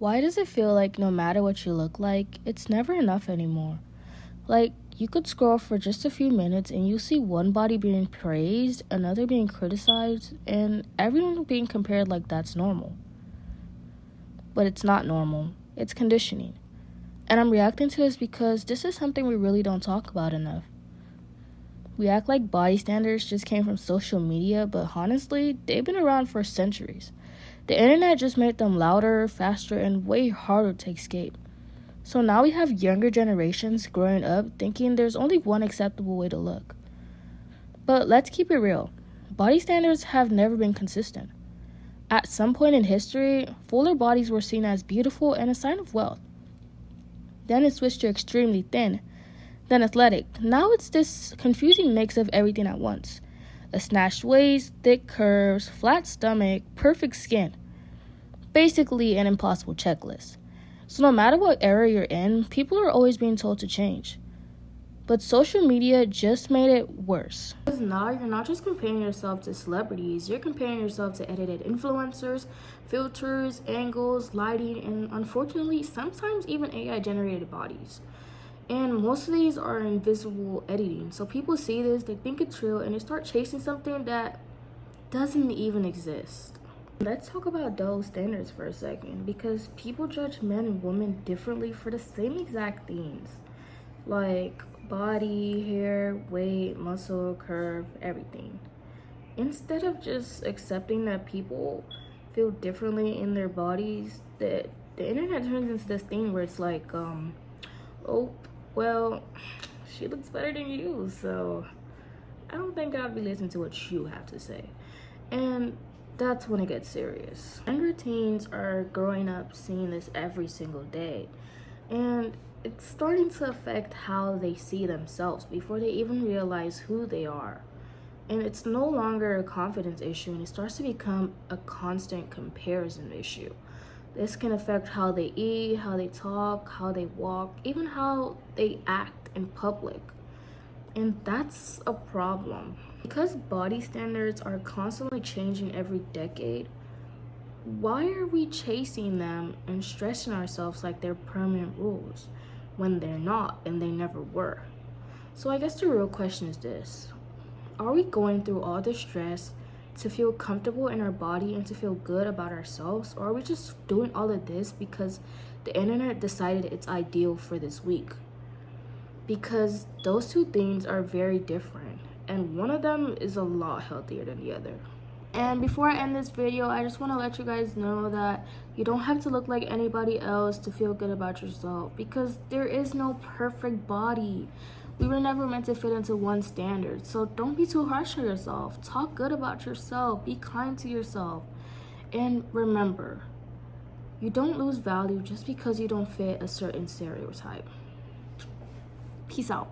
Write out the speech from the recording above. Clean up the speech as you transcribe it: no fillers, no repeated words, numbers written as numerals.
Why does it feel like no matter what you look like, it's never enough anymore? Like, you could scroll for just a few minutes and you see one body being praised, another being criticized, and everyone being compared like that's normal. But it's not normal, it's conditioning. And I'm reacting to this because this is something we really don't talk about enough. We act like body standards just came from social media, but honestly, they've been around for centuries. The internet just made them louder, faster, and way harder to escape. So now we have younger generations growing up thinking there's only one acceptable way to look. But let's keep it real. Body standards have never been consistent. At some point in history, fuller bodies were seen as beautiful and a sign of wealth. Then it switched to extremely thin, then athletic. Now it's this confusing mix of everything at once. A snatched waist, thick curves, flat stomach, perfect skin. Basically an impossible checklist. So no matter what era you're in, people are always being told to change. But social media just made it worse. Because now you're not just comparing yourself to celebrities, you're comparing yourself to edited influencers, filters, angles, lighting, and unfortunately, sometimes even AI-generated bodies. And most of these are invisible editing. So people see this, they think it's real, and they start chasing something that doesn't even exist. Let's talk about double standards for a second, because people judge men and women differently for the same exact things. Like body, hair, weight, muscle, curve, everything. Instead of just accepting that people feel differently in their bodies, the internet turns into this thing where it's like, oh, well, she looks better than you, so I don't think I'll be listening to what you have to say. And that's when it gets serious. Younger teens are growing up seeing this every single day, and it's starting to affect how they see themselves before they even realize who they are. And it's no longer a confidence issue, and it starts to become a constant comparison issue. This can affect how they eat, how they talk, how they walk, even how they act in public. And that's a problem. Because body standards are constantly changing every decade, why are we chasing them and stressing ourselves like they're permanent rules when they're not and they never were? So I guess the real question is this. Are we going through all this stress to feel comfortable in our body and to feel good about ourselves? Or are we just doing all of this because the internet decided it's ideal for this week? Because those two things are very different, and one of them is a lot healthier than the other. And before I end this video, I just want to let you guys know that you don't have to look like anybody else to feel good about yourself, because there is no perfect body. We were never meant to fit into one standard, so don't be too harsh on yourself. Talk good about yourself. Be kind to yourself. And remember, you don't lose value just because you don't fit a certain stereotype. Peace out.